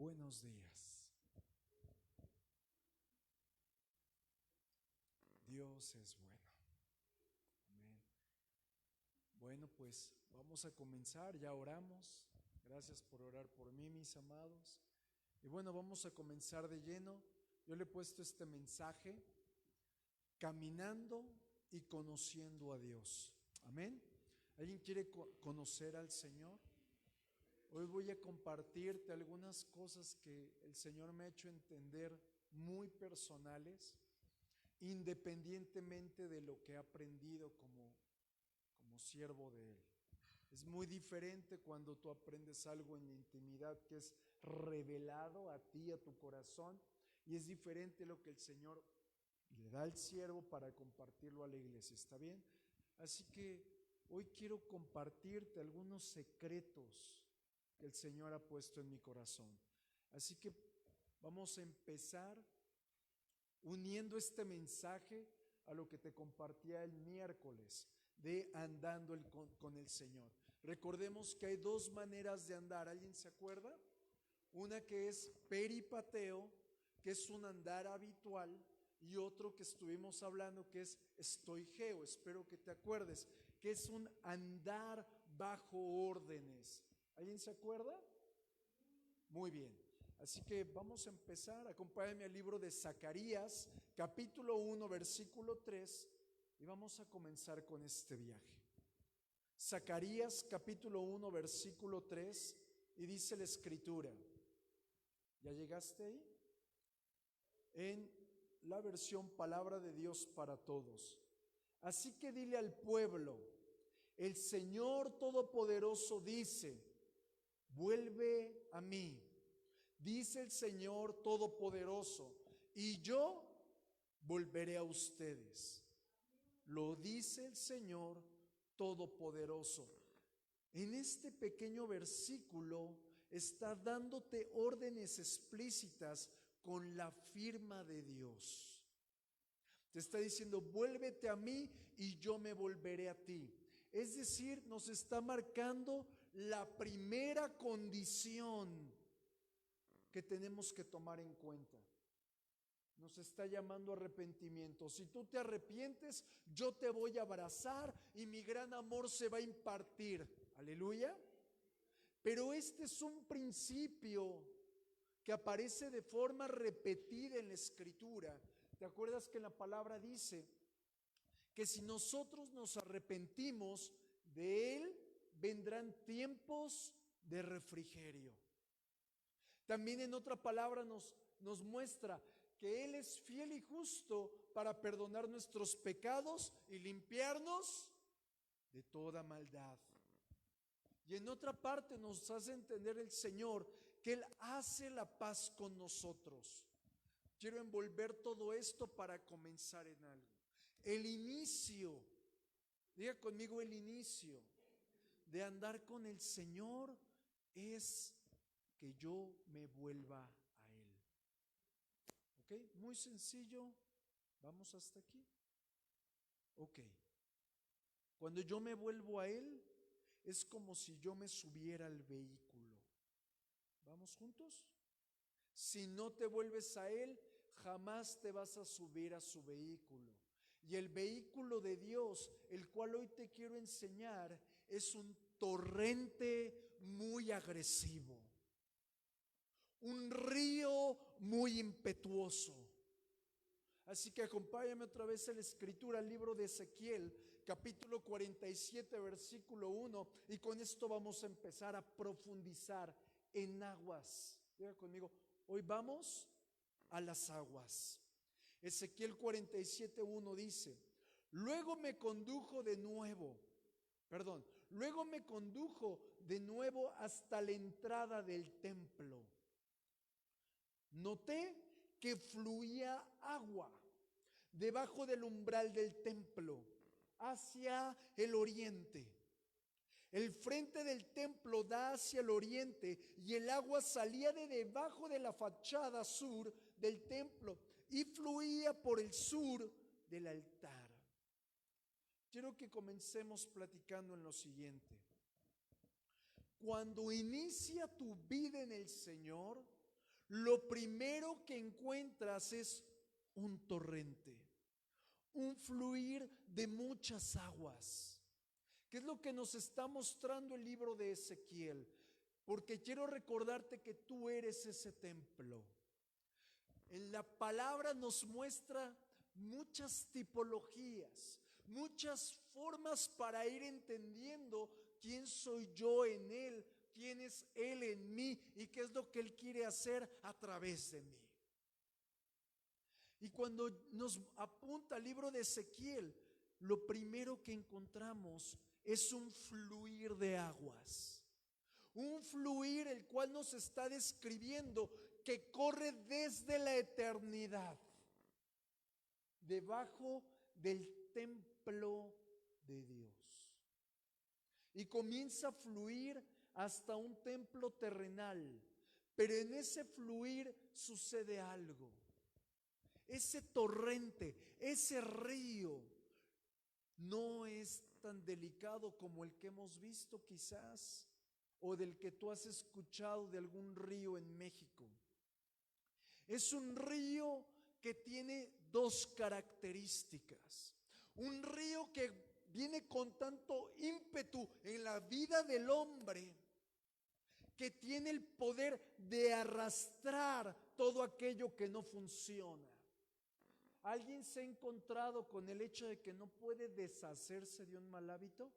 Buenos días. Dios es bueno. Amén. Bueno, pues vamos a comenzar, ya oramos. Gracias por orar por mí, mis amados. Y bueno, vamos a comenzar de lleno. Yo le he puesto este mensaje, caminando y conociendo a Dios. Amén. ¿Alguien quiere conocer al Señor? Hoy voy a compartirte algunas cosas que el Señor me ha hecho entender muy personales, independientemente de lo que he aprendido como siervo de Él. Es muy diferente cuando tú aprendes algo en la intimidad que es revelado a ti, a tu corazón, y es diferente lo que el Señor le da al siervo para compartirlo a la iglesia. ¿Está bien? Así que hoy quiero compartirte algunos secretos que el Señor ha puesto en mi corazón. Así que vamos a empezar uniendo este mensaje a lo que te compartía el miércoles de andando con el Señor. Recordemos que hay dos maneras de andar. ¿Alguien se acuerda? Una que es peripateo, que es un andar habitual, y otro que estuvimos hablando que es estoigeo, espero que te acuerdes, que es un andar bajo órdenes. ¿Alguien se acuerda? Muy bien. Así que vamos a empezar. Acompáñame al libro de Zacarías, capítulo 1, versículo 3, y vamos a comenzar con este viaje. Zacarías, capítulo 1, versículo 3, y dice la escritura. ¿Ya llegaste ahí? En la versión Palabra de Dios para Todos. Así que dile al pueblo, el Señor Todopoderoso dice: vuelve a mí, dice el Señor Todopoderoso, y yo volveré a ustedes. Lo dice el Señor Todopoderoso. En este pequeño versículo está dándote órdenes explícitas con la firma de Dios. Te está diciendo: vuélvete a mí y yo me volveré a ti. Es decir, nos está marcando la primera condición que tenemos que tomar en cuenta. Nos está llamando a arrepentimiento. Si tú te arrepientes, yo te voy a abrazar y mi gran amor se va a impartir. Aleluya. Pero este es un principio que aparece de forma repetida en la Escritura. ¿Te acuerdas que en la palabra dice que si nosotros nos arrepentimos, de Él vendrán tiempos de refrigerio? También en otra palabra nos muestra que Él es fiel y justo para perdonar nuestros pecados y limpiarnos de toda maldad. Y en otra parte nos hace entender el Señor que Él hace la paz con nosotros. Quiero envolver todo esto para comenzar en algo. El inicio, diga conmigo, el inicio de andar con el Señor es que yo me vuelva a Él. ¿Ok? Muy sencillo. ¿Vamos hasta aquí? Ok. Cuando yo me vuelvo a Él, es como si yo me subiera al vehículo. ¿Vamos juntos? Si no te vuelves a Él, jamás te vas a subir a su vehículo. Y el vehículo de Dios, el cual hoy te quiero enseñar, es un torrente muy agresivo, un río muy impetuoso. Así que acompáñame otra vez a la escritura, al libro de Ezequiel, capítulo 47, versículo 1, y con esto vamos a empezar a profundizar en aguas. Diga conmigo, hoy vamos a las aguas. Ezequiel 47, 1 dice: luego me condujo de nuevo hasta la entrada del templo. Noté que fluía agua debajo del umbral del templo hacia el oriente. El frente del templo da hacia el oriente y el agua salía de debajo de la fachada sur del templo y fluía por el sur del altar. Quiero que comencemos platicando en lo siguiente. Cuando inicia tu vida en el Señor, lo primero que encuentras es un torrente, un fluir de muchas aguas. ¿Qué es lo que nos está mostrando el libro de Ezequiel? Porque quiero recordarte que tú eres ese templo. En la palabra nos muestra muchas tipologías, muchas formas para ir entendiendo quién soy yo en Él, quién es Él en mí y qué es lo que Él quiere hacer a través de mí. Y cuando nos apunta el libro de Ezequiel, lo primero que encontramos es un fluir de aguas. Un fluir el cual nos está describiendo que corre desde la eternidad, debajo del templo de Dios. Y comienza a fluir hasta un templo terrenal. Pero en ese fluir sucede algo. Ese torrente, ese río, no es tan delicado como el que hemos visto quizás, o del que tú has escuchado de algún río en México. Es un río que tiene dos características. Un río que viene con tanto ímpetu en la vida del hombre, que tiene el poder de arrastrar todo aquello que no funciona. ¿Alguien se ha encontrado con el hecho de que no puede deshacerse de un mal hábito?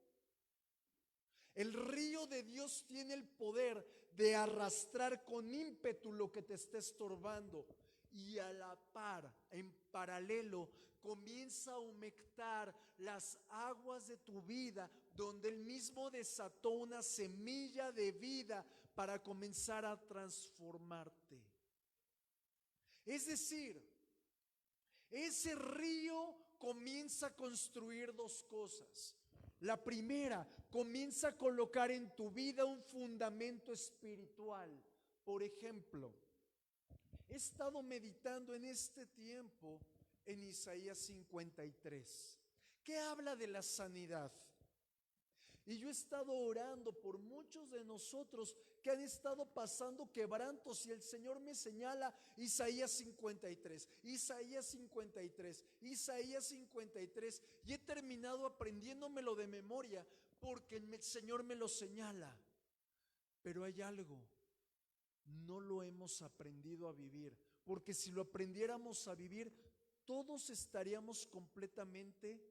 El río de Dios tiene el poder de arrastrar con ímpetu lo que te esté estorbando, y a la par, en paralelo, comienza a humectar las aguas de tu vida, donde Él mismo desató una semilla de vida para comenzar a transformarte. Es decir, ese río comienza a construir dos cosas. La primera, comienza a colocar en tu vida un fundamento espiritual. Por ejemplo, he estado meditando en este tiempo en Isaías 53, que habla de la sanidad. Y yo he estado orando por muchos de nosotros que han estado pasando quebrantos, y el Señor me señala Isaías 53, Isaías 53, Isaías 53, y he terminado aprendiéndomelo de memoria porque el Señor me lo señala. Pero hay algo, no lo hemos aprendido a vivir, porque si lo aprendiéramos a vivir, todos estaríamos completamente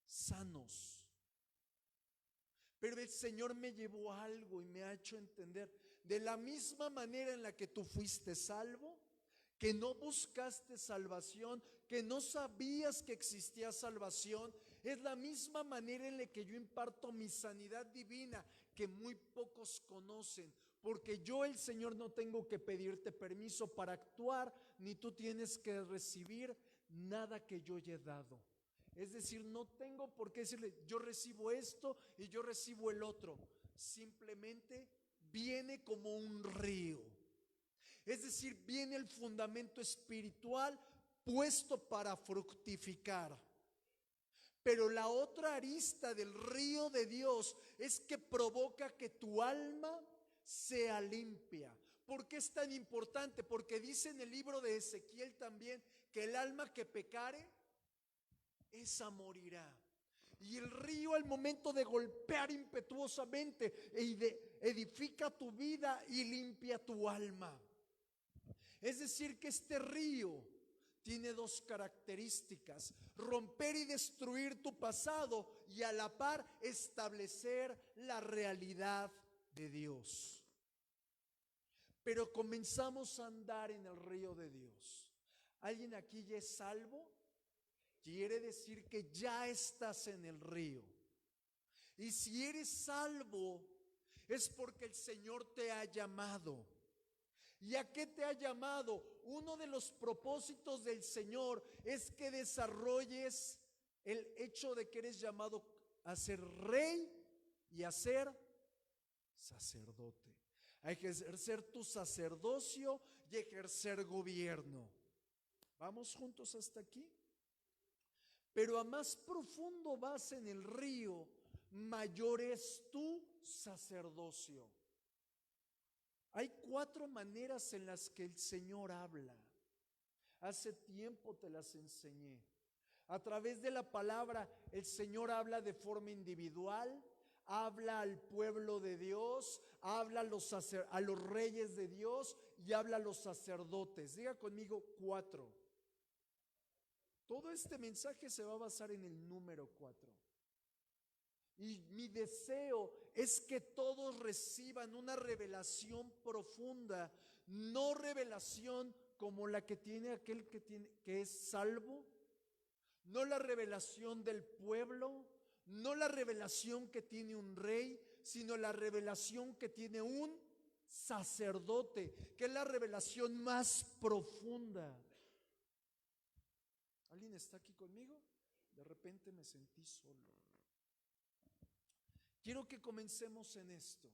sanos. Pero el Señor me llevó a algo y me ha hecho entender, de la misma manera en la que tú fuiste salvo, que no buscaste salvación, que no sabías que existía salvación, es la misma manera en la que yo imparto mi sanidad divina, que muy pocos conocen. Porque yo, el Señor, no tengo que pedirte permiso para actuar, ni tú tienes que recibir nada que yo haya dado. Es decir, no tengo por qué decirle, yo recibo esto y yo recibo el otro. Simplemente viene como un río. Es decir, viene el fundamento espiritual puesto para fructificar. Pero la otra arista del río de Dios es que provoca que tu alma sea limpia. ¿Por qué es tan importante? Porque dice en el libro de Ezequiel también que el alma que pecare, esa morirá. Y el río, al momento de golpear impetuosamente, edifica tu vida y limpia tu alma. Es decir, que este río tiene dos características: romper y destruir tu pasado, y a la par establecer la realidad de Dios. Pero comenzamos a andar en el río de Dios. ¿Alguien aquí ya es salvo? Quiere decir que ya estás en el río. Y si eres salvo, es porque el Señor te ha llamado. ¿Y a qué te ha llamado? Uno de los propósitos del Señor es que desarrolles el hecho de que eres llamado a ser rey y a ser sacerdote, a ejercer tu sacerdocio y ejercer gobierno. ¿Vamos juntos hasta aquí? Pero a más profundo vas en el río, mayor es tu sacerdocio. Hay 4 maneras en las que el Señor habla. Hace tiempo te las enseñé. A través de la palabra, el Señor habla de forma individual, habla al pueblo de Dios, habla a los reyes de Dios y habla a los sacerdotes. Diga conmigo 4. Todo este mensaje se va a basar en el número 4. Y mi deseo es que todos reciban una revelación profunda, no revelación como la que tiene aquel que es salvo, no la revelación del pueblo, no la revelación que tiene un rey, sino la revelación que tiene un sacerdote, que es la revelación más profunda. ¿Alguien está aquí conmigo? De repente me sentí solo. Quiero que comencemos en esto.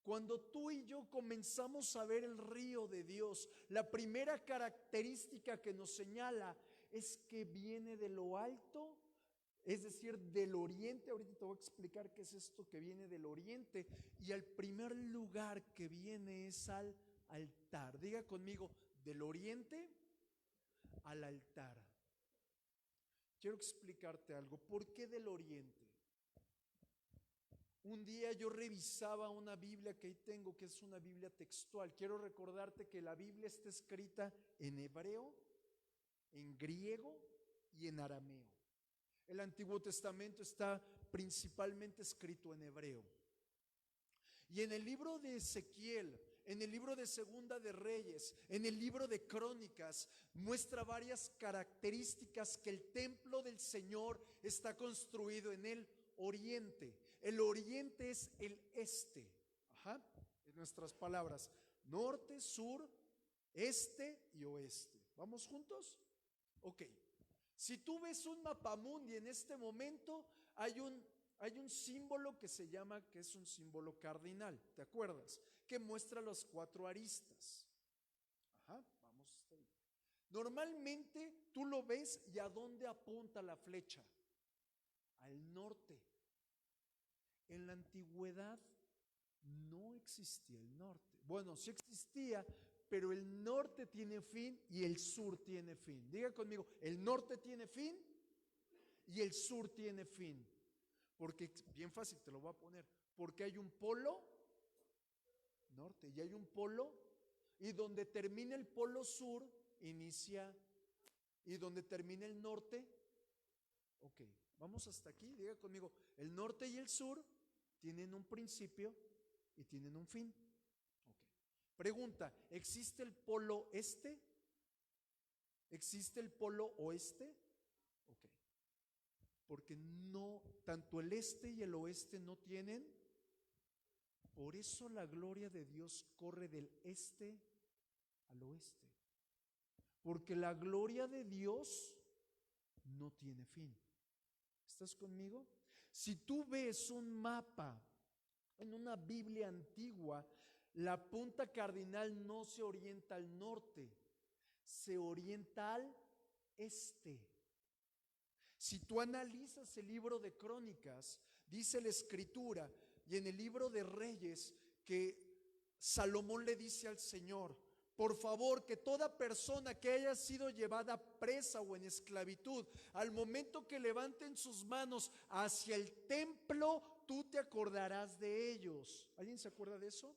Cuando tú y yo comenzamos a ver el río de Dios, la primera característica que nos señala es que viene de lo alto, es decir, del oriente. Ahorita te voy a explicar qué es esto que viene del oriente. Y el primer lugar que viene es al altar. Diga conmigo, del oriente al altar. Quiero explicarte algo. ¿Por qué del oriente? Un día yo revisaba una Biblia que ahí tengo, que es una Biblia textual. Quiero recordarte que la Biblia está escrita en hebreo, en griego y en arameo. El Antiguo Testamento está principalmente escrito en hebreo. Y en el libro de Ezequiel, en el libro de Segunda de Reyes, en el libro de Crónicas, muestra varias características que el templo del Señor está construido en el oriente. El oriente es el este. En nuestras palabras, norte, sur, este y oeste. ¿Vamos juntos? Ok. Si tú ves un mapamundi en este momento, hay un símbolo que se llama, que es un símbolo cardinal, ¿te acuerdas? Que muestra las 4 aristas. Vamos hasta ahí. Normalmente tú lo ves y ¿a dónde apunta la flecha? Al norte. En la antigüedad no existía el norte. Bueno, sí existía, pero el norte tiene fin y el sur tiene fin. Diga conmigo, el norte tiene fin y el sur tiene fin. Porque, bien fácil te lo voy a poner, porque hay un polo norte y hay un polo, y donde termina el polo sur inicia, y donde termina el norte, ok, vamos hasta aquí. Diga conmigo, el norte y el sur tienen un principio y tienen un fin. Okay. Pregunta, ¿existe el polo este? ¿Existe el polo oeste? Ok. Porque no, tanto el este y el oeste no tienen. Por eso la gloria de Dios corre del este al oeste. Porque la gloria de Dios no tiene fin. ¿Estás conmigo? Si tú ves un mapa en una Biblia antigua, la punta cardinal no se orienta al norte, se orienta al este. Si tú analizas el libro de Crónicas, dice la Escritura, y en el libro de Reyes, que Salomón le dice al Señor: por favor, que toda persona que haya sido llevada presa o en esclavitud, al momento que levanten sus manos hacia el templo, tú te acordarás de ellos. ¿Alguien se acuerda de eso?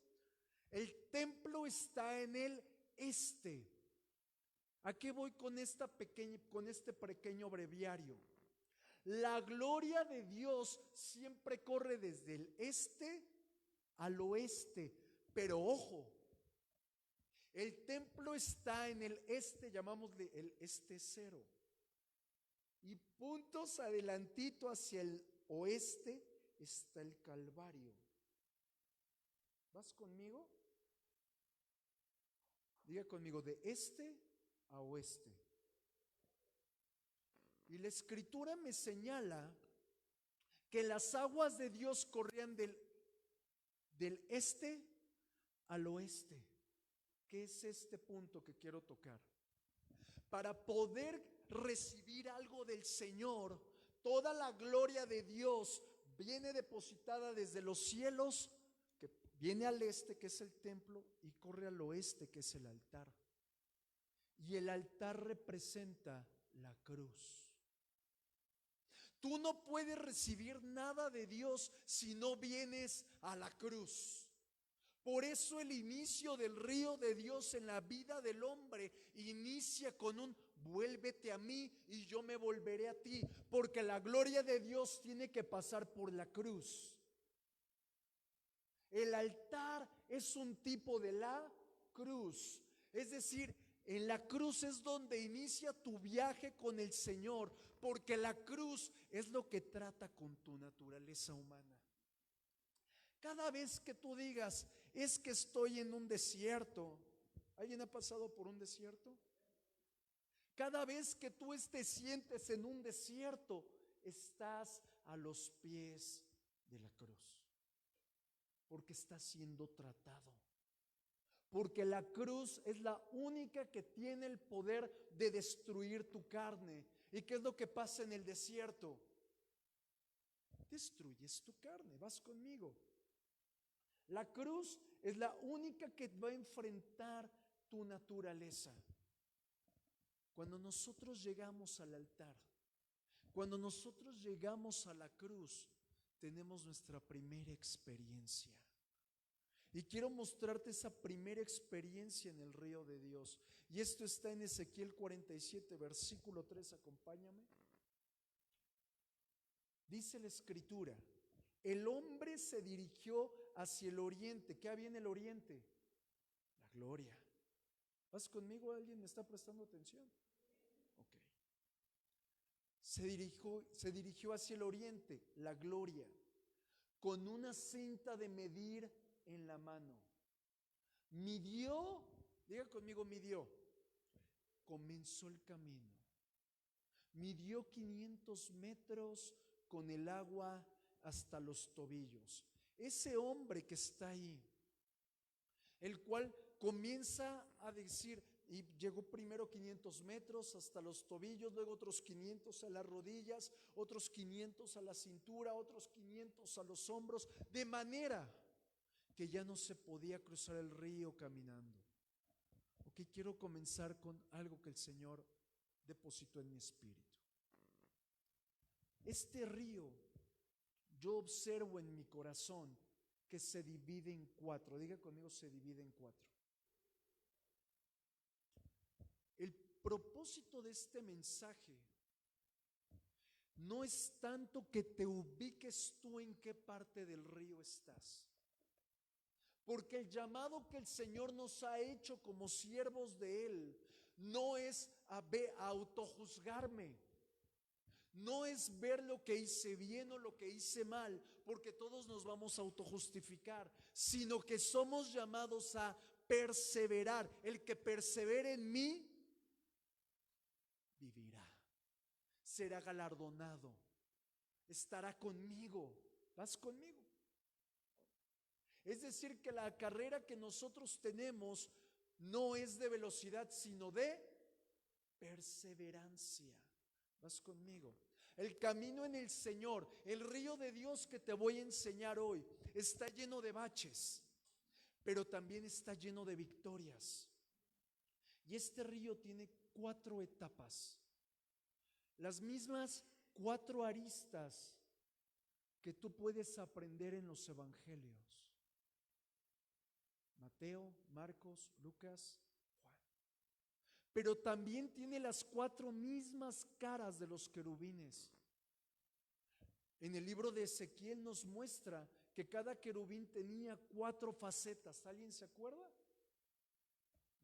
El templo está en el este. ¿A qué voy con este pequeño breviario? La gloria de Dios siempre corre desde el este al oeste, pero ojo, el templo está en el este, llamámosle el este cero. Y puntos adelantito hacia el oeste está el Calvario. ¿Vas conmigo? Diga conmigo, de este a oeste. Y la Escritura me señala que las aguas de Dios corrían del este al oeste. ¿Qué es este punto que quiero tocar? Para poder recibir algo del Señor, toda la gloria de Dios viene depositada desde los cielos, que Viene al este, que es el templo, y corre al oeste, que es el altar. Y el altar representa la cruz. Tú no puedes recibir nada de Dios si no vienes a la cruz. Por eso el inicio del río de Dios en la vida del hombre inicia con un vuélvete a mí y yo me volveré a ti, porque la gloria de Dios tiene que pasar por la cruz. El altar es un tipo de la cruz, es decir, en la cruz es donde inicia tu viaje con el Señor, porque la cruz es lo que trata con tu naturaleza humana. Cada vez que tú digas, es que estoy en un desierto, ¿alguien ha pasado por un desierto? Cada vez que tú te sientes en un desierto, estás a los pies de la cruz, porque estás siendo tratado. Porque la cruz es la única que tiene el poder de destruir tu carne. ¿Y qué es lo que pasa en el desierto? Destruyes tu carne, vas conmigo. La cruz es la única que va a enfrentar tu naturaleza. Cuando nosotros llegamos al altar, cuando nosotros llegamos a la cruz, tenemos nuestra primera experiencia. Y quiero mostrarte esa primera experiencia en el río de Dios. Y esto está en Ezequiel 47, versículo 3, acompáñame. Dice la escritura, el hombre se dirigió hacia el oriente. ¿Qué había en el oriente? La gloria. ¿Vas conmigo? ¿Alguien me está prestando atención? Ok. Se dirigió hacia el oriente, la gloria, con una cinta de medir en la mano. Midió, diga conmigo, midió. Comenzó el camino. Midió 500 metros con el agua hasta los tobillos. Ese hombre que está ahí, el cual comienza a decir, y llegó primero 500 metros hasta los tobillos, luego otros 500 a las rodillas, otros 500 a la cintura, otros 500 a los hombros, de manera que ya no se podía cruzar el río caminando. Ok, quiero comenzar con algo que el Señor depositó en mi espíritu. Este río, yo observo en mi corazón que se divide en cuatro. Diga conmigo, se divide en cuatro. El propósito de este mensaje no es tanto que te ubiques tú en qué parte del río estás. Porque el llamado que el Señor nos ha hecho como siervos de Él no es a autojuzgarme, no es ver lo que hice bien o lo que hice mal, porque todos nos vamos a autojustificar, sino que somos llamados a perseverar. El que persevere en mí, vivirá, será galardonado, estará conmigo. ¿Vas conmigo? Es decir, que la carrera que nosotros tenemos no es de velocidad, sino de perseverancia. ¿Vas conmigo? El camino en el Señor, el río de Dios que te voy a enseñar hoy, está lleno de baches, pero también está lleno de victorias. Y este río tiene 4 etapas, las mismas 4 aristas que tú puedes aprender en los evangelios. Mateo, Marcos, Lucas, Juan. Pero también tiene las 4 mismas caras de los querubines. En el libro de Ezequiel nos muestra que cada querubín tenía 4 facetas. ¿Alguien se acuerda?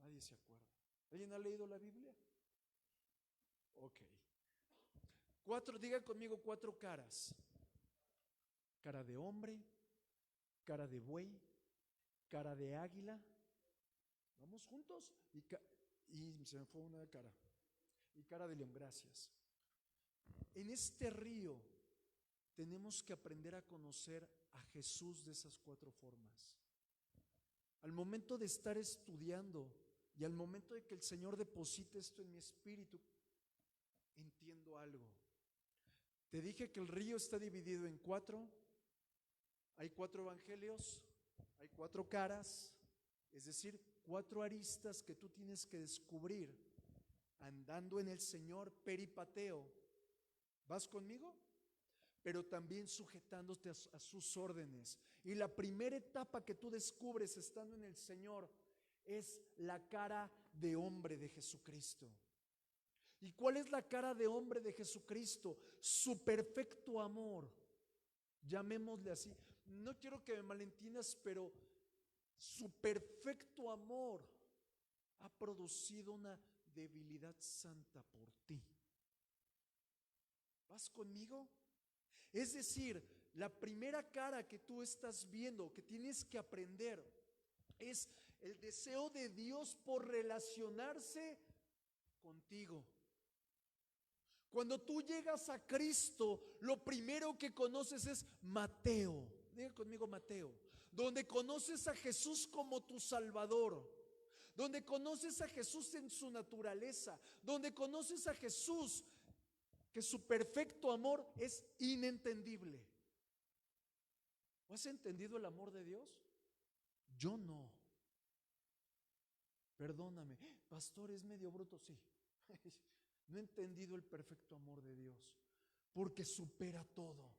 Nadie se acuerda. ¿Alguien ha leído la Biblia? Ok. 4, diga conmigo 4 caras. Cara de hombre, cara de buey, cara de águila. Vamos juntos. Y se me fue una cara. Y cara de león, gracias. En este río tenemos que aprender a conocer a Jesús de esas 4 formas. Al momento de estar estudiando y al momento de que el Señor deposite esto en mi espíritu, entiendo algo. Te dije que el río está dividido en 4. Hay 4 evangelios, Hay 4 caras, es decir, 4 aristas que tú tienes que descubrir andando en el Señor, peripateo. ¿Vas conmigo? Pero también sujetándote a sus órdenes. Y la primera etapa que tú descubres estando en el Señor es la cara de hombre de Jesucristo. ¿Y cuál es la cara de hombre de Jesucristo? Su perfecto amor, llamémosle así. No quiero que me malentiendas, pero su perfecto amor ha producido una debilidad santa por ti. ¿Vas conmigo? Es decir, la primera cara que tú estás viendo, que tienes que aprender, es el deseo de Dios por relacionarse contigo. Cuando tú llegas a Cristo, lo primero que conoces es Mateo. Diga conmigo Mateo. Donde conoces a Jesús como tu Salvador. Donde conoces a Jesús en su naturaleza. Donde conoces a Jesús que su perfecto amor es inentendible. ¿Has entendido el amor de Dios? Yo no. Perdóname, pastor, es medio bruto, sí. No he entendido el perfecto amor de Dios, porque supera todo.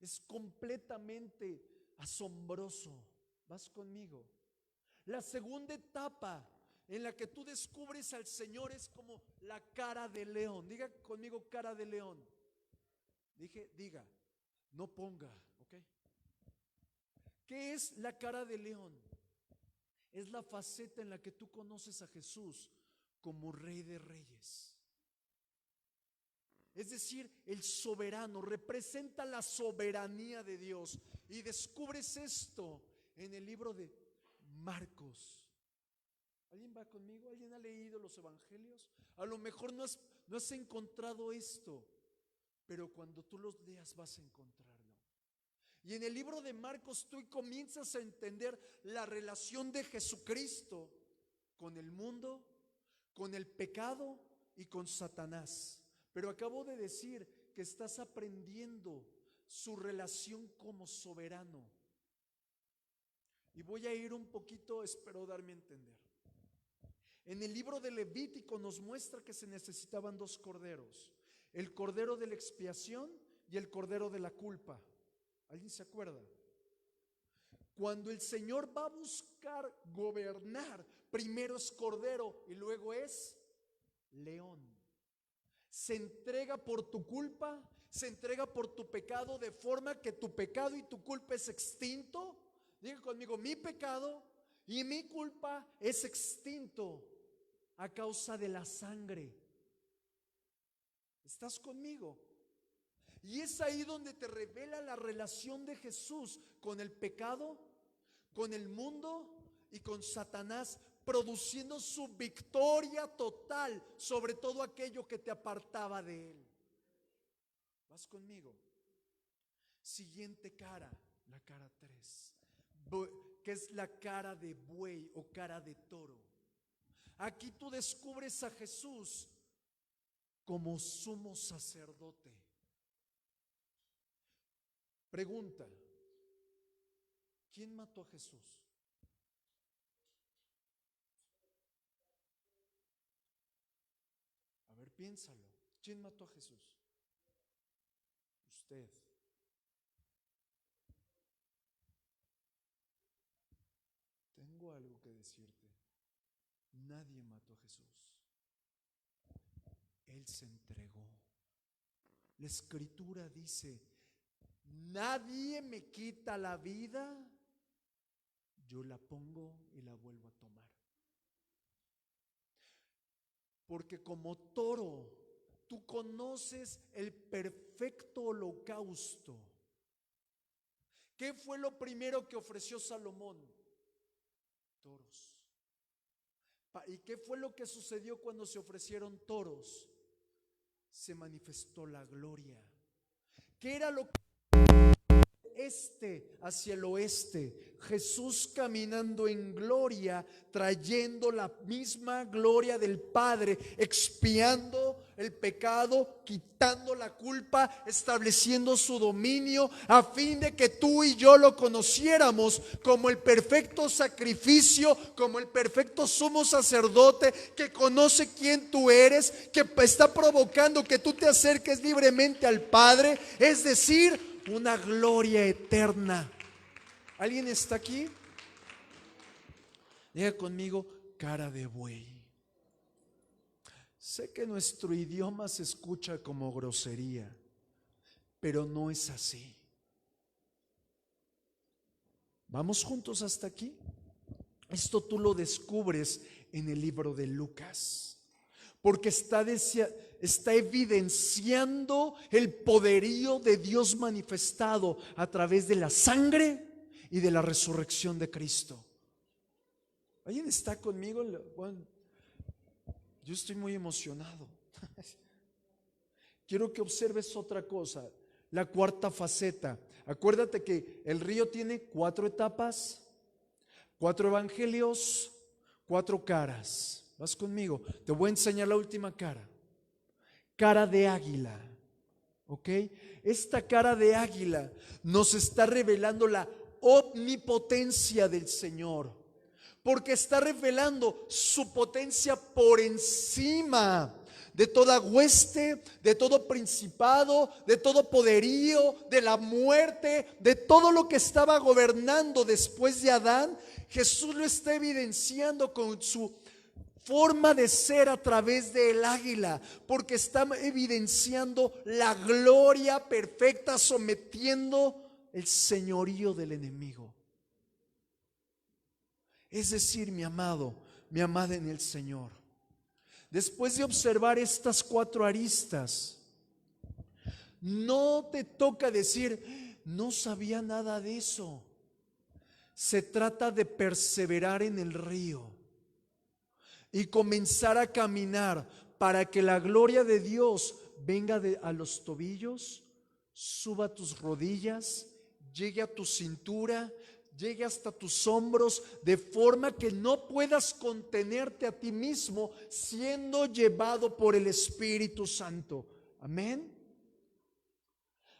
Es completamente asombroso. ¿Vas conmigo? La segunda etapa en la que tú descubres al Señor es como la cara de león. Diga conmigo cara de león. Diga, no ponga, ¿ok? ¿Qué es la cara de león? Es la faceta en la que tú conoces a Jesús como Rey de Reyes. Es decir, el soberano representa la soberanía de Dios. Y descubres esto en el libro de Marcos. ¿Alguien va conmigo? ¿Alguien ha leído los evangelios? A lo mejor no has encontrado esto, pero cuando tú los leas vas a encontrarlo. Y en el libro de Marcos tú comienzas a entender la relación de Jesucristo con el mundo, con el pecado y con Satanás. Pero acabo de decir que estás aprendiendo su relación como soberano. Y voy a ir un poquito, espero darme a entender. En el libro de Levítico nos muestra que se necesitaban 2 corderos: el cordero de la expiación y el cordero de la culpa. ¿Alguien se acuerda? Cuando el Señor va a buscar gobernar, primero es cordero y luego es león. Se entrega por tu culpa, se entrega por tu pecado, de forma que tu pecado y tu culpa es extinto. Diga conmigo, mi pecado y mi culpa es extinto a causa de la sangre. ¿Estás conmigo? Y es ahí donde te revela la relación de Jesús con el pecado, con el mundo y con Satanás, produciendo su victoria total sobre todo aquello que te apartaba de él. ¿Vas conmigo? Siguiente cara, la cara 3, que es la cara de buey o cara de toro. Aquí tú descubres a Jesús como sumo sacerdote. Pregunta: ¿quién mató a Jesús? A ver, piénsalo. ¿Quién mató a Jesús? Usted. Tengo algo que decirte. Nadie mató a Jesús. Él se entregó. La Escritura dice: nadie me quita la vida, yo la pongo y la vuelvo a tomar. Porque como toro, tú conoces el perfecto holocausto. ¿Qué fue lo primero que ofreció Salomón? Toros. ¿Y qué fue lo que sucedió cuando se ofrecieron toros? Se manifestó la gloria. ¿Qué era lo que hacia el oeste? Jesús caminando en gloria, trayendo la misma gloria del Padre, expiando el pecado, quitando la culpa, estableciendo su dominio, a fin de que tú y yo lo conociéramos como el perfecto sacrificio, como el perfecto sumo sacerdote que conoce quién tú eres, que está provocando que tú te acerques libremente al Padre, es decir, una gloria eterna. ¿Alguien está aquí? Diga conmigo, cara de buey. Sé que nuestro idioma se escucha como grosería, pero no es así. ¿Vamos juntos hasta aquí? Esto tú lo descubres en el libro de Lucas, porque está evidenciando el poderío de Dios manifestado a través de la sangre y de la resurrección de Cristo. ¿Alguien está conmigo? Bueno, yo estoy muy emocionado. Quiero que observes otra cosa, la cuarta faceta. Acuérdate que el río tiene 4 etapas, 4 evangelios, 4 caras. ¿Vas conmigo? Te voy a enseñar la última cara. Cara de águila. ¿Ok? Esta cara de águila nos está revelando la omnipotencia del Señor, porque está revelando su potencia por encima de toda hueste, de todo principado, de todo poderío, de la muerte, de todo lo que estaba gobernando después de Adán. Jesús lo está evidenciando con su forma de ser a través del águila, porque está evidenciando la gloria perfecta, sometiendo el señorío del enemigo. Es decir, mi amado, mi amada en el Señor, después de observar estas 4 aristas, no te toca decir, no sabía nada de eso. Se trata de perseverar en el río y comenzar a caminar para que la gloria de Dios venga a los tobillos, suba a tus rodillas, llegue a tu cintura, llegue hasta tus hombros, de forma que no puedas contenerte a ti mismo siendo llevado por el Espíritu Santo. Amén.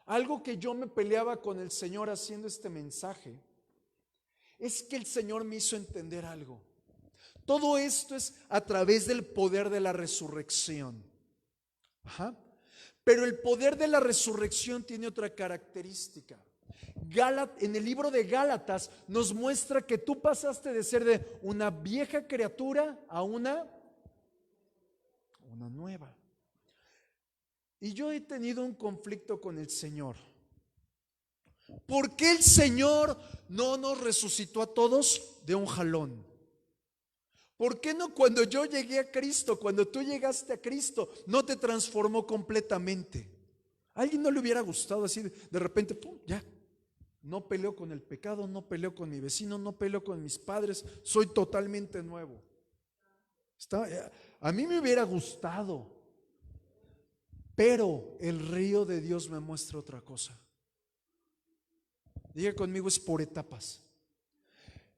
Algo que yo me peleaba con el Señor haciendo este mensaje es que el Señor me hizo entender algo. Todo esto es a través del poder de la resurrección. Ajá. Pero el poder de la resurrección tiene otra característica. En el libro de Gálatas nos muestra que tú pasaste de ser de una vieja criatura a una nueva. Y yo he tenido un conflicto con el Señor. ¿Por qué el Señor no nos resucitó a todos de un jalón? ¿Por qué no cuando yo llegué a Cristo, cuando tú llegaste a Cristo, no te transformó completamente? ¿A alguien no le hubiera gustado así de repente, pum, ya? No peleo con el pecado, no peleo con mi vecino, no peleo con mis padres, soy totalmente nuevo. A mí me hubiera gustado, pero el río de Dios me muestra otra cosa. Diga conmigo, es por etapas.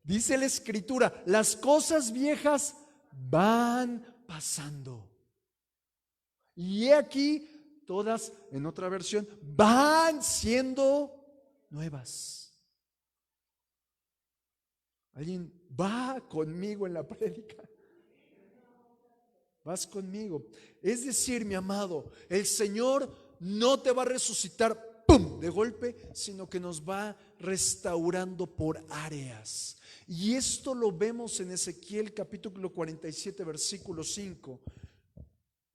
Dice la Escritura, las cosas viejas van pasando. Y he aquí, todas, en otra versión, van siendo nuevas. ¿Alguien va conmigo en la prédica? Vas conmigo. Es decir, mi amado, el Señor no te va a resucitar, ¡pum!, de golpe, sino que nos va restaurando por áreas. Y esto lo vemos en Ezequiel capítulo 47, versículo 5.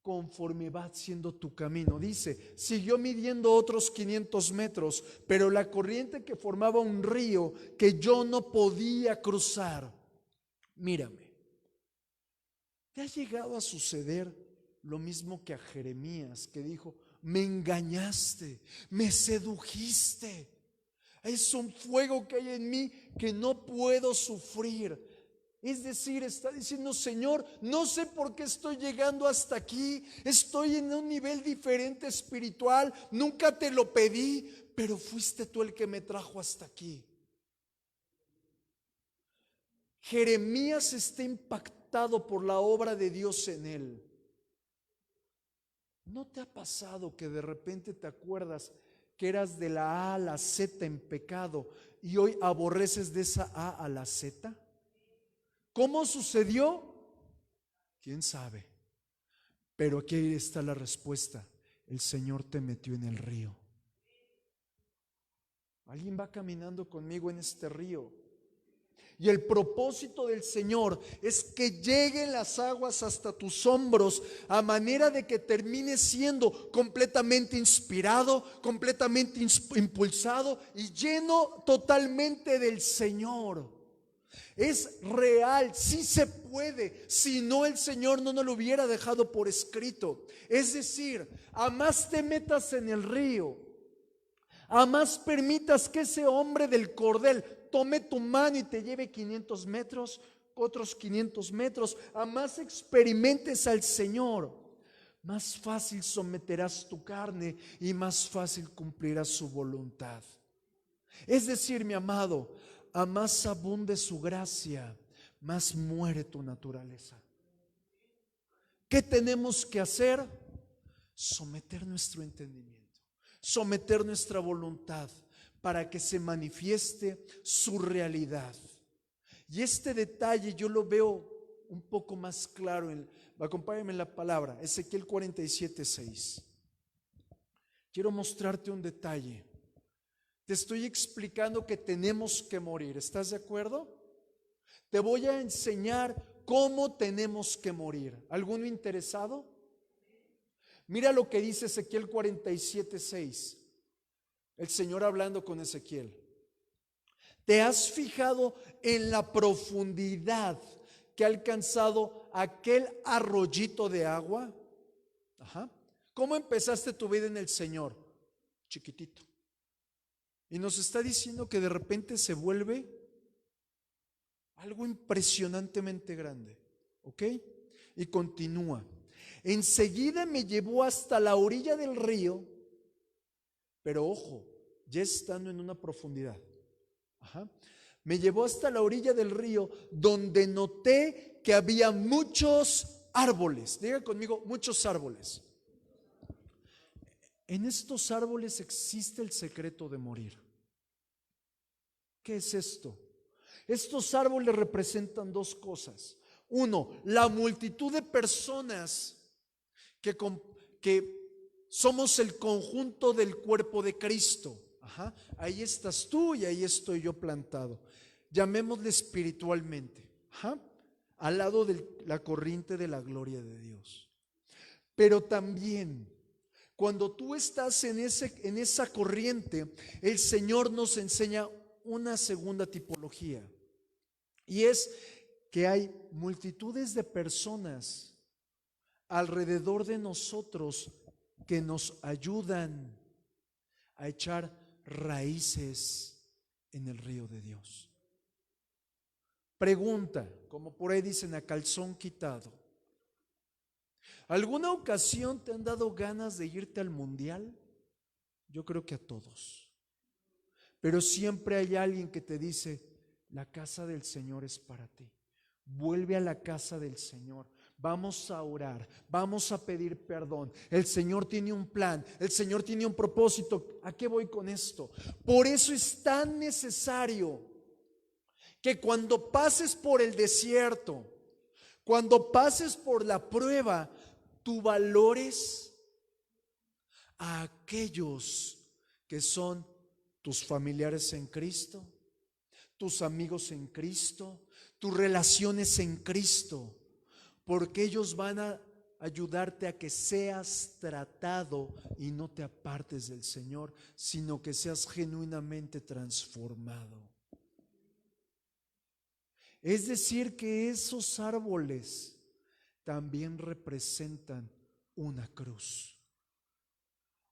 Conforme va siendo tu camino, dice, siguió midiendo otros 500 metros, pero la corriente que formaba un río que yo no podía cruzar. Mírame, ¿te ha llegado a suceder lo mismo que a Jeremías, que dijo, me engañaste, me sedujiste? Es un fuego que hay en mí que no puedo sufrir. Es decir, está diciendo, Señor, no sé por qué estoy llegando hasta aquí. Estoy en un nivel diferente espiritual. Nunca te lo pedí, pero fuiste tú el que me trajo hasta aquí. Jeremías está impactado por la obra de Dios en él. ¿No te ha pasado que de repente te acuerdas que eras de la A a la Z en pecado y hoy aborreces de esa A a la Z? ¿Cómo sucedió? ¿Quién sabe? Pero aquí está la respuesta. El Señor te metió en el río. Alguien va caminando conmigo en este río. Y el propósito del Señor es que lleguen las aguas hasta tus hombros, a manera de que termines siendo completamente inspirado, completamente impulsado y lleno totalmente del Señor. Es real, sí se puede, si no el Señor no nos lo hubiera dejado por escrito. Es decir, a más te metas en el río, a más permitas que ese hombre del cordel tome tu mano y te lleve 500 metros, otros 500 metros, a más experimentes al Señor, más fácil someterás tu carne y más fácil cumplirás su voluntad. Es decir, mi amado, a más abunde su gracia, más muere tu naturaleza. ¿Qué tenemos que hacer? Someter nuestro entendimiento, someter nuestra voluntad para que se manifieste su realidad. Y este detalle yo lo veo un poco más claro. Acompáñame en la palabra, Ezequiel 47:6. Quiero mostrarte un detalle. Te estoy explicando que tenemos que morir. ¿Estás de acuerdo? Te voy a enseñar cómo tenemos que morir. ¿Alguno interesado? Mira lo que dice Ezequiel 47:6. El Señor hablando con Ezequiel. ¿Te has fijado en la profundidad que ha alcanzado aquel arroyito de agua? Ajá. ¿Cómo empezaste tu vida en el Señor? Chiquitito. Y nos está diciendo que de repente se vuelve algo impresionantemente grande. ¿Ok? Y continúa. Enseguida me llevó hasta la orilla del río, pero ojo, ya estando en una profundidad. Ajá. Me llevó hasta la orilla del río, donde noté que había muchos árboles. Diga conmigo, muchos árboles. En estos árboles existe el secreto de morir. ¿Qué es esto? Estos árboles representan dos cosas. Uno, la multitud de personas que somos el conjunto del cuerpo de Cristo. Ajá. Ahí estás tú y ahí estoy yo plantado. Llamémosle espiritualmente. Ajá. Al lado de la corriente de la gloria de Dios. Pero también, cuando tú estás en esa corriente, el Señor nos enseña una segunda tipología. Y es que hay multitudes de personas alrededor de nosotros que nos ayudan a echar raíces en el río de Dios. Pregunta, como por ahí dicen, a calzón quitado. ¿Alguna ocasión te han dado ganas de irte al mundial? Yo creo que a todos. Pero siempre hay alguien que te dice, la casa del Señor es para ti. Vuelve a la casa del Señor. Vamos a orar, vamos a pedir perdón. El Señor tiene un plan, el Señor tiene un propósito. ¿A qué voy con esto? Por eso es tan necesario que cuando pases por el desierto, cuando pases por la prueba, tú valores a aquellos que son tus familiares en Cristo, tus amigos en Cristo, tus relaciones en Cristo, porque ellos van a ayudarte a que seas tratado y no te apartes del Señor, sino que seas genuinamente transformado. Es decir, que esos árboles también representan una cruz.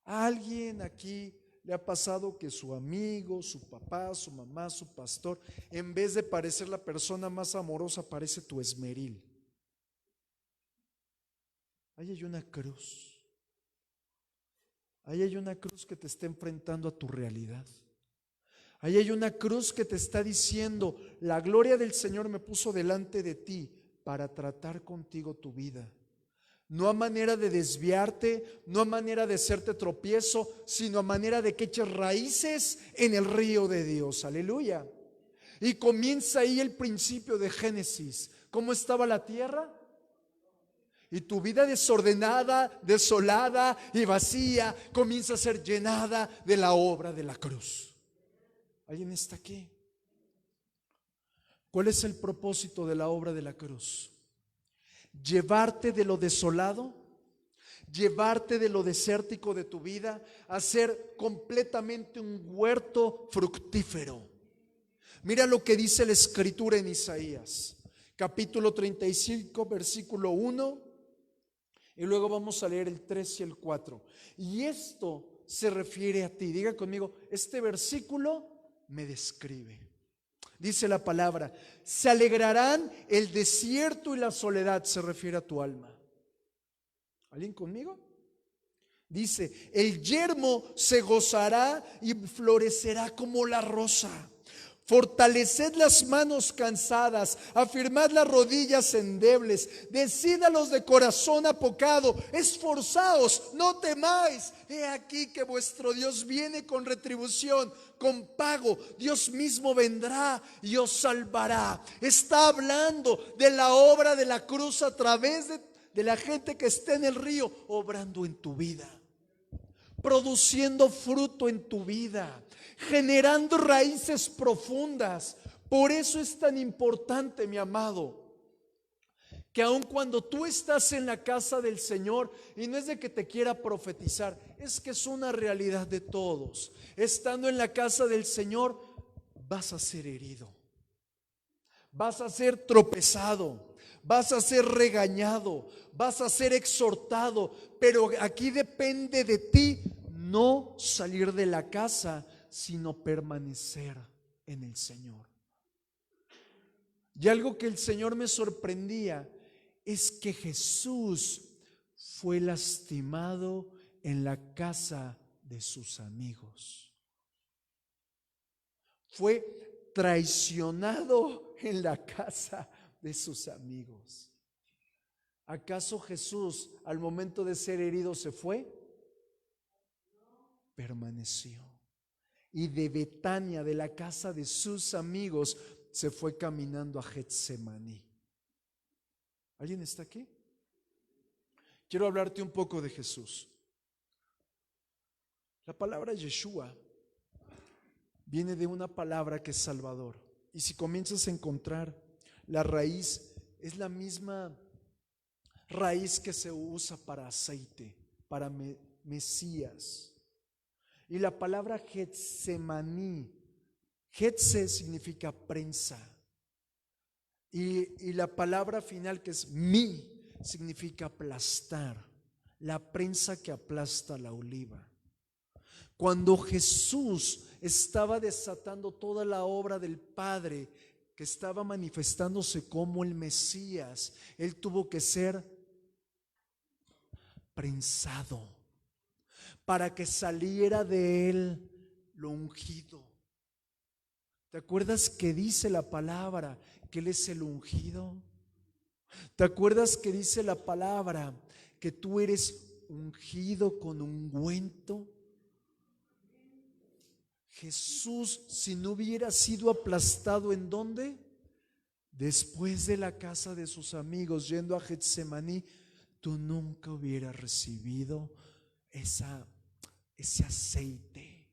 ¿A alguien aquí le ha pasado que su amigo, su papá, su mamá, su pastor, en vez de parecer la persona más amorosa, parece tu esmeril? Ahí hay una cruz. Ahí hay una cruz que te está enfrentando a tu realidad. Ahí hay una cruz que te está diciendo, la gloria del Señor me puso delante de ti para tratar contigo tu vida. No a manera de desviarte, no a manera de hacerte tropiezo, sino a manera de que eches raíces en el río de Dios. Aleluya. Y comienza ahí el principio de Génesis. ¿Cómo estaba la tierra? Y tu vida desordenada, desolada y vacía comienza a ser llenada de la obra de la cruz. ¿Alguien está aquí? ¿Cuál es el propósito de la obra de la cruz? Llevarte de lo desolado, llevarte de lo desértico de tu vida a ser completamente un huerto fructífero. Mira lo que dice la Escritura en Isaías, capítulo 35, versículo 1, y luego vamos a leer el 3 y el 4. Y esto se refiere a ti. Diga conmigo, este versículo me describe. Dice la palabra: se alegrarán el desierto y la soledad. Se refiere a tu alma. ¿Alguien conmigo? Dice: el yermo se gozará y florecerá como la rosa. Fortaleced las manos cansadas, afirmad las rodillas endebles, decid a los de corazón apocado: esforzaos, no temáis. He aquí que vuestro Dios viene con retribución, con pago. Dios mismo vendrá y os salvará. Está hablando de la obra de la cruz a través de la gente que está en el río, obrando en tu vida, produciendo fruto en tu vida, generando raíces profundas. Por eso es tan importante, mi amado, que aun cuando tú estás en la casa del Señor, y no es de que te quiera profetizar, es que es una realidad de todos, estando en la casa del Señor vas a ser herido, vas a ser tropezado, vas a ser regañado, vas a ser exhortado, pero aquí depende de ti no salir de la casa, sino permanecer en el Señor. Y algo que el Señor me sorprendía es que Jesús fue lastimado en la casa de sus amigos. Fue traicionado en la casa de sus amigos. ¿Acaso Jesús al momento de ser herido se fue? Permaneció. Y de Betania, de la casa de sus amigos, se fue caminando a Getsemaní. ¿Alguien está aquí? Quiero hablarte un poco de Jesús. La palabra Yeshua viene de una palabra que es Salvador. Y si comienzas a encontrar la raíz, es la misma raíz que se usa para aceite, para Mesías. Y la palabra Getsemaní, Getse significa prensa. Y la palabra final, que es mi, significa aplastar. La prensa que aplasta la oliva. Cuando Jesús estaba desatando toda la obra del Padre, que estaba manifestándose como el Mesías, Él tuvo que ser prensado para que saliera de Él lo ungido. ¿Te acuerdas que dice la palabra que Él es el ungido? ¿Te acuerdas que dice la palabra que tú eres ungido con ungüento? Jesús, si no hubiera sido aplastado, ¿en dónde? Después de la casa de sus amigos, yendo a Getsemaní, tú nunca hubieras recibido ese aceite.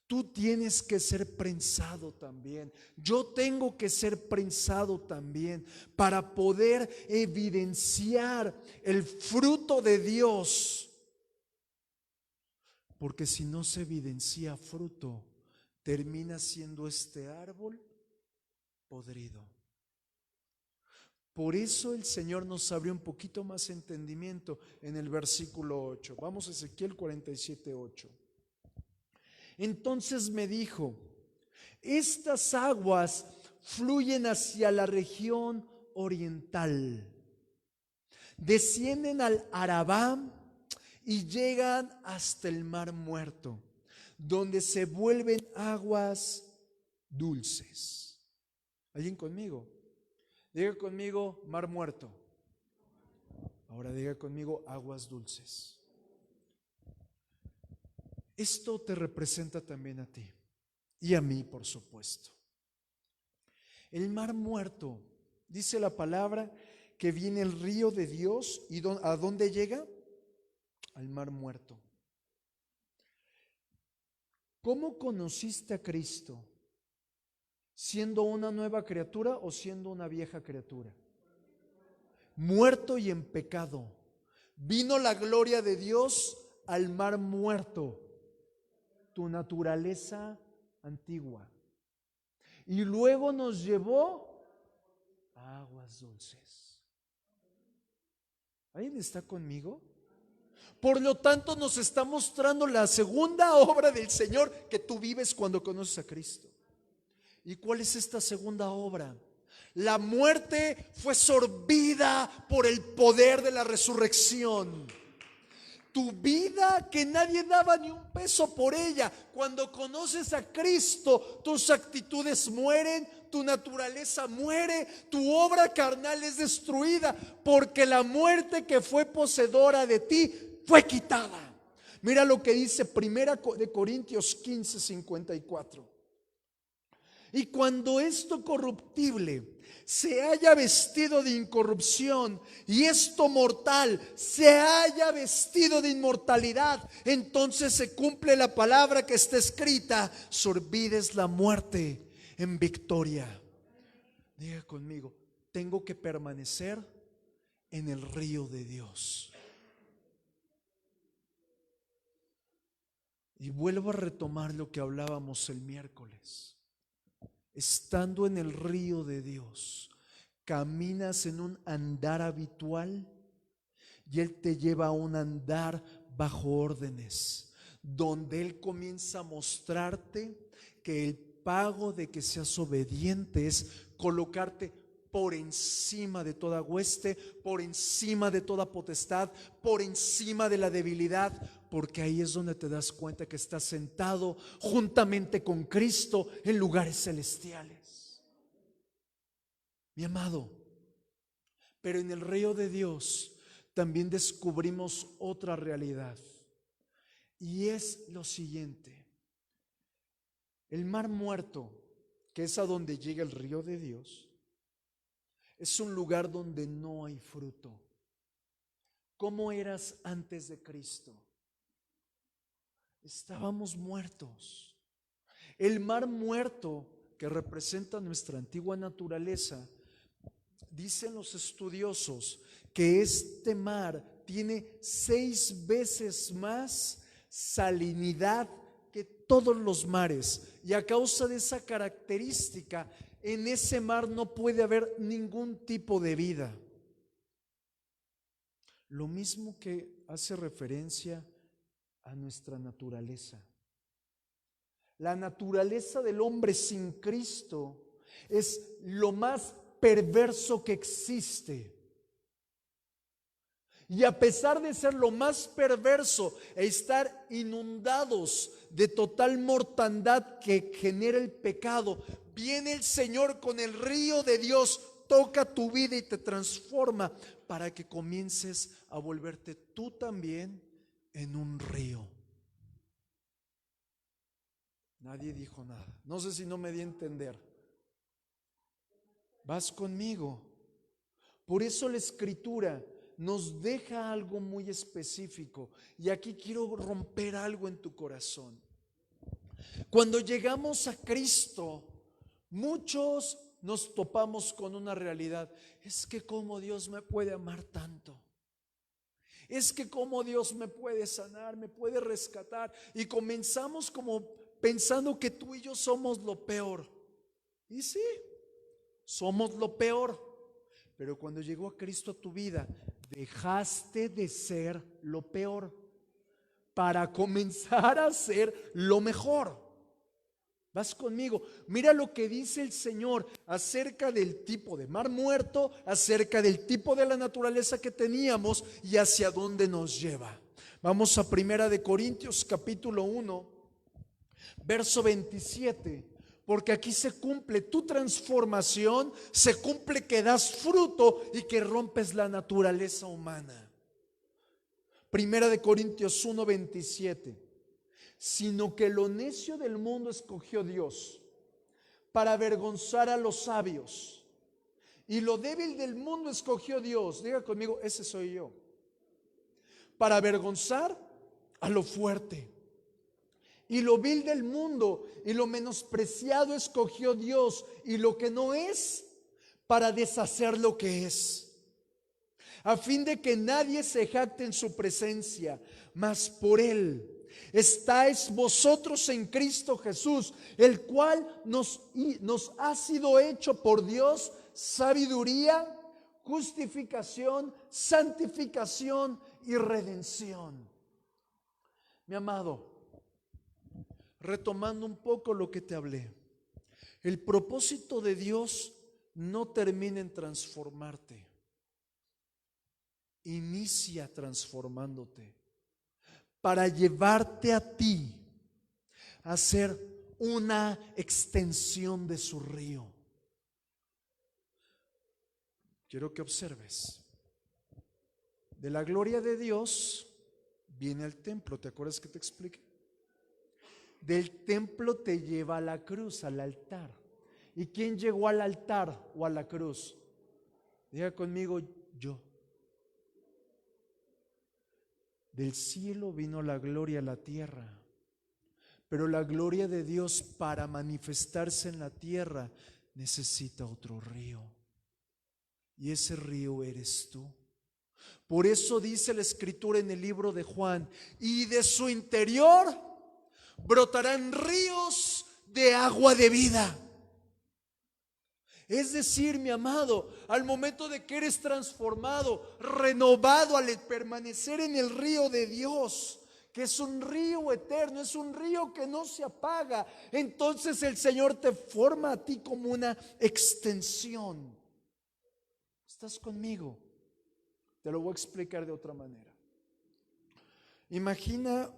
Tú tienes que ser prensado también. Yo tengo que ser prensado también para poder evidenciar el fruto de Dios. Porque si no se evidencia fruto, termina siendo este árbol podrido. Por eso el Señor nos abrió un poquito más entendimiento en el versículo 8. Vamos a Ezequiel 47:8. Entonces me dijo: estas aguas fluyen hacia la región oriental, descienden al Arabá y llegan hasta el Mar Muerto, donde se vuelven aguas dulces. ¿Alguien conmigo? Diga conmigo: Mar Muerto. Ahora diga conmigo, aguas dulces. Esto te representa también a ti y a mí, por supuesto. El mar muerto, dice la palabra que viene el río de Dios y ¿a dónde llega? Al mar muerto. ¿Cómo conociste a Cristo? ¿Siendo una nueva criatura o siendo una vieja criatura? Muerto y en pecado. Vino la gloria de Dios al mar muerto, tu naturaleza antigua. Y luego nos llevó a aguas dulces. ¿Alguien está conmigo? Por lo tanto, nos está mostrando la segunda obra del Señor que tú vives cuando conoces a Cristo. ¿Y cuál es esta segunda obra? La muerte fue sorbida por el poder de la resurrección. Tu vida, que nadie daba ni un peso por ella, cuando conoces a Cristo, tus actitudes mueren, tu naturaleza muere, tu obra carnal es destruida, porque la muerte que fue poseedora de ti fue quitada. Mira lo que dice 1 de Corintios 15:54. Y cuando esto corruptible se haya vestido de incorrupción y esto mortal se haya vestido de inmortalidad, entonces se cumple la palabra que está escrita: sorbides la muerte en victoria. Diga conmigo, tengo que permanecer en el río de Dios. Y vuelvo a retomar lo que hablábamos el miércoles. Estando en el río de Dios, caminas en un andar habitual y Él te lleva a un andar bajo órdenes, donde Él comienza a mostrarte que el pago de que seas obediente es colocarte por encima de toda hueste, por encima de toda potestad, por encima de la debilidad, porque ahí es donde te das cuenta que estás sentado juntamente con Cristo en lugares celestiales. Mi amado, pero en el río de Dios también descubrimos otra realidad, y es lo siguiente: el mar muerto, que es a donde llega el río de Dios, es un lugar donde no hay fruto. ¿Cómo eras antes de Cristo? Estábamos muertos. El mar muerto, que representa nuestra antigua naturaleza, dicen los estudiosos que este mar tiene 6 veces más salinidad que todos los mares, y a causa de esa característica, en ese mar no puede haber ningún tipo de vida. Lo mismo que hace referencia a nuestra naturaleza. La naturaleza del hombre sin Cristo es lo más perverso que existe. Y a pesar de ser lo más perverso e estar inundados de total mortandad que genera el pecado, viene el Señor con el río de Dios, toca tu vida y te transforma para que comiences a volverte tú también en un río. Nadie dijo nada. No sé si no me di a entender. ¿Vas conmigo? Por eso la Escritura nos deja algo muy específico, y aquí quiero romper algo en tu corazón. Cuando llegamos a Cristo, muchos nos topamos con una realidad: es que cómo Dios me puede amar tanto, es que cómo Dios me puede sanar, me puede rescatar, y comenzamos como pensando que tú y yo somos lo peor. Y sí, somos lo peor, pero cuando llegó a Cristo a tu vida, dejaste de ser lo peor para comenzar a ser lo mejor. ¿Vas conmigo? Mira lo que dice el Señor acerca del tipo de mar muerto, acerca del tipo de la naturaleza que teníamos y hacia dónde nos lleva. Vamos a 1 de Corintios capítulo 1, verso 27. Porque aquí se cumple tu transformación, se cumple que das fruto y que rompes la naturaleza humana. Primera de Corintios 1:27. Sino que lo necio del mundo escogió Dios para avergonzar a los sabios. Y lo débil del mundo escogió Dios. Diga conmigo, ese soy yo. Para avergonzar a lo fuerte. Y lo vil del mundo y lo menospreciado escogió Dios, y lo que no es, para deshacer lo que es, a fin de que nadie se jacte en su presencia. Mas por Él estáis vosotros en Cristo Jesús, el cual nos ha sido hecho por Dios sabiduría, justificación, santificación y redención. Mi amado, retomando un poco lo que te hablé, el propósito de Dios no termina en transformarte. Inicia transformándote para llevarte a ti a ser una extensión de su río. Quiero que observes. De la gloria de Dios viene al templo. ¿Te acuerdas que te expliqué? Del templo te lleva a la cruz, al altar. ¿Y quién llegó al altar o a la cruz? Diga conmigo, yo. Del cielo vino la gloria a la tierra. Pero la gloria de Dios, para manifestarse en la tierra, necesita otro río. Y ese río eres tú. Por eso dice la Escritura en el libro de Juan: y de su interior brotarán ríos de agua de vida. Es decir, mi amado, al momento de que eres transformado, renovado, al permanecer en el río de Dios, que es un río eterno, es un río que no se apaga, entonces el Señor te forma a ti como una extensión. ¿Estás conmigo? Te lo voy a explicar de otra manera. Imagina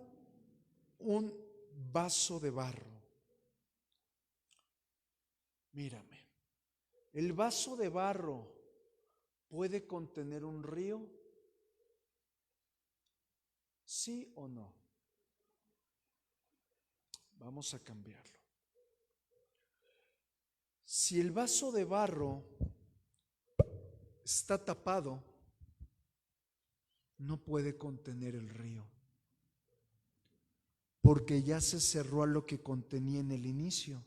un vaso de barro. Mírame. ¿El vaso de barro puede contener un río? ¿Sí o no? Vamos a cambiarlo. Si el vaso de barro está tapado, no puede contener el río, porque ya se cerró a lo que contenía en el inicio.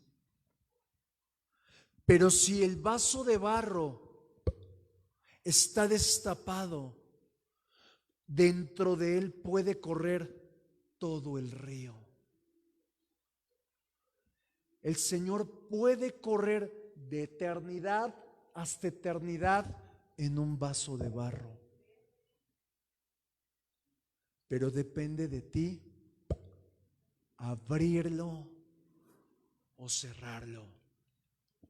Pero si el vaso de barro está destapado, dentro de él puede correr todo el río. El Señor puede correr de eternidad hasta eternidad en un vaso de barro. Pero depende de ti abrirlo o cerrarlo.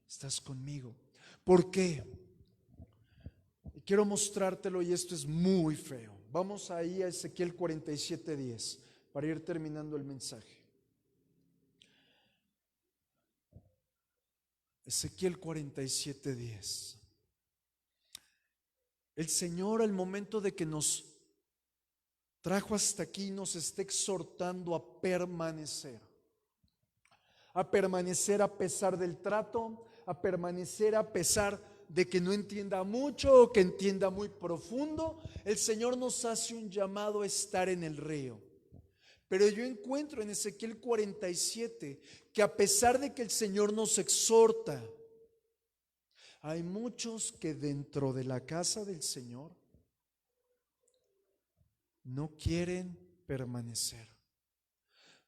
¿Estás conmigo? ¿Por qué? Quiero mostrártelo, y esto es muy feo. Vamos ahí a Ezequiel 47:10 para ir terminando el mensaje. Ezequiel 47:10. El Señor, al momento de que nos trajo hasta aquí, nos está exhortando a permanecer a pesar del trato, a permanecer a pesar de que no entienda mucho o que entienda muy profundo. El Señor nos hace un llamado a estar en el río. Pero yo encuentro en Ezequiel 47 que a pesar de que el Señor nos exhorta, hay muchos que dentro de la casa del Señor no quieren permanecer.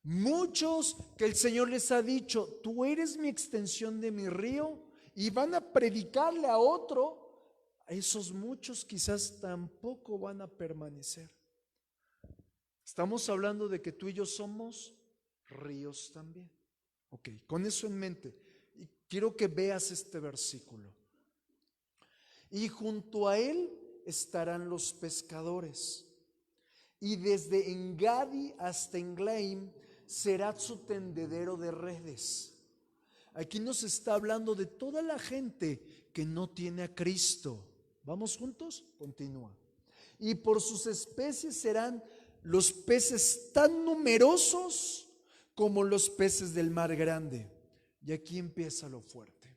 Muchos que el Señor les ha dicho: tú eres mi extensión de mi río, y van a predicarle a otro. A esos muchos quizás tampoco van a permanecer. Estamos hablando de que tú y yo somos ríos también. Ok, con eso en mente, y quiero que veas este versículo. Y junto a él estarán los pescadores, y desde Engadi hasta Englaim será su tendedero de redes. Aquí nos está hablando de toda la gente que no tiene a Cristo. ¿Vamos juntos? Continúa. Y por sus especies serán los peces tan numerosos como los peces del mar grande. Y aquí empieza lo fuerte.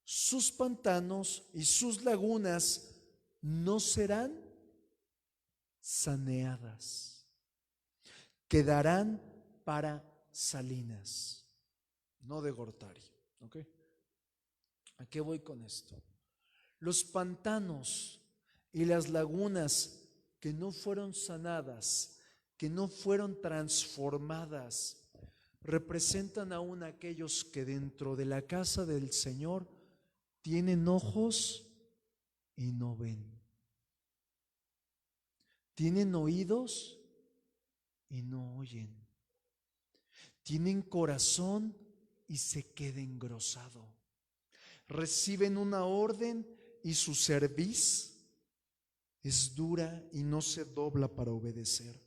Sus pantanos y sus lagunas no serán saneadas, quedarán para salinas, no de Gortari. ¿Ok? ¿A qué voy con esto? Los pantanos y las lagunas que no fueron sanadas, que no fueron transformadas, representan aún aquellos que dentro de la casa del Señor tienen ojos y no ven, tienen oídos y no oyen, tienen corazón y se queda engrosado, reciben una orden y su cerviz es dura y no se dobla para obedecer.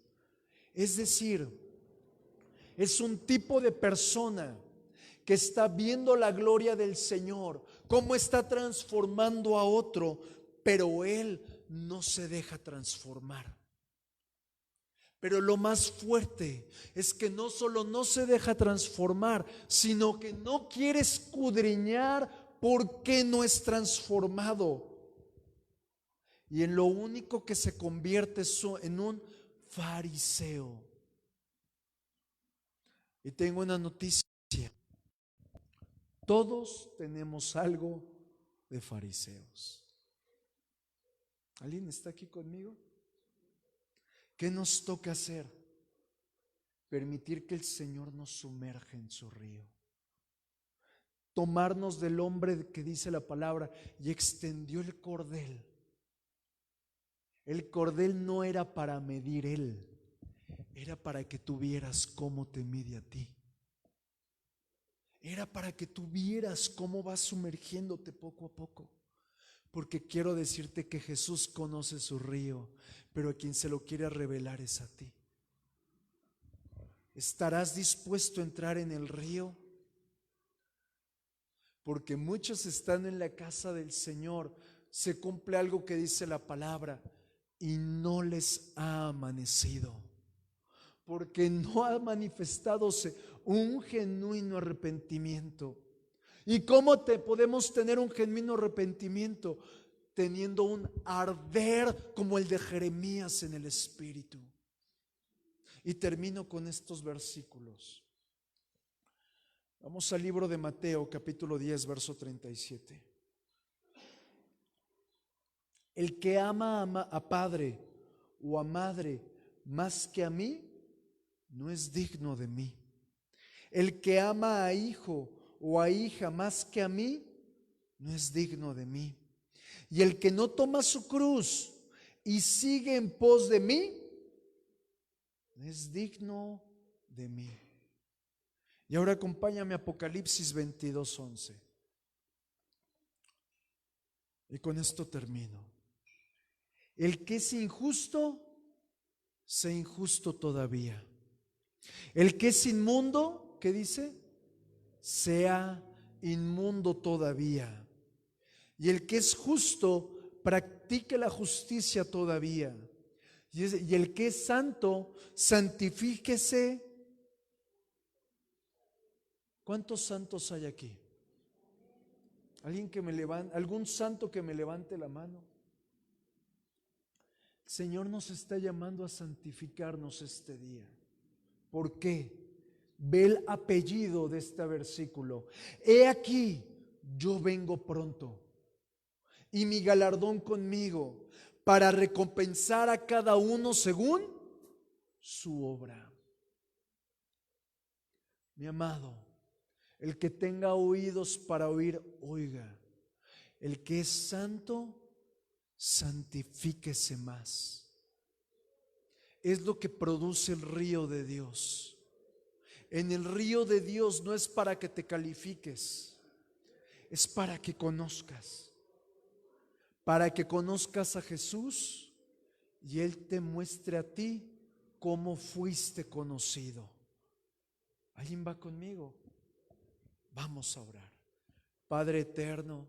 Es decir, es un tipo de persona que está viendo la gloria del Señor, cómo está transformando a otro, pero él no se deja transformar. Pero lo más fuerte es que no solo no se deja transformar, sino que no quiere escudriñar por qué no es transformado. Y en lo único que se convierte en un fariseo. Y tengo una noticia. Todos tenemos algo de fariseos. ¿Alguien está aquí conmigo? ¿Qué nos toca hacer? Permitir que el Señor nos sumerja en su río. Tomarnos del hombre que dice la palabra y extendió el cordel. El cordel no era para medir él, era para que tú vieras cómo te mide a ti. Era para que tú vieras cómo vas sumergiéndote poco a poco. Porque quiero decirte que Jesús conoce su río, pero a quien se lo quiere revelar es a ti. ¿Estarás dispuesto a entrar en el río? Porque muchos están en la casa del Señor, se cumple algo que dice la palabra y no les ha amanecido, porque no ha manifestadose un genuino arrepentimiento. ¿Y cómo podemos tener un genuino arrepentimiento? Teniendo un arder como el de Jeremías en el espíritu. Y termino con estos versículos. Vamos al libro de Mateo, capítulo 10, verso 37. El que ama a padre o a madre más que a mí, no es digno de mí. El que ama a hijo o a hija más que a mí, no es digno de mí. Y el que no toma su cruz y sigue en pos de mí, no es digno de mí. Y ahora acompáñame a Apocalipsis 22:11. Y con esto termino. El que es injusto, sea injusto todavía. El que es inmundo, ¿qué dice? Sea inmundo todavía. Y el que es justo, practique la justicia todavía. Y el que es santo, santifíquese. ¿Cuántos santos hay aquí? ¿Alguien que me levante, algún santo que me levante la mano? El Señor nos está llamando a santificarnos este día. ¿Por qué? Ve el apellido de este versículo. He aquí, yo vengo pronto, y mi galardón conmigo, para recompensar a cada uno según su obra. Mi amado, el que tenga oídos para oír, oiga. El que es santo, santifíquese más. Es lo que produce el río de Dios. En el río de Dios no es para que te califiques, es para que conozcas. Para que conozcas a Jesús y Él te muestre a ti cómo fuiste conocido. ¿Alguien va conmigo? Vamos a orar. Padre eterno,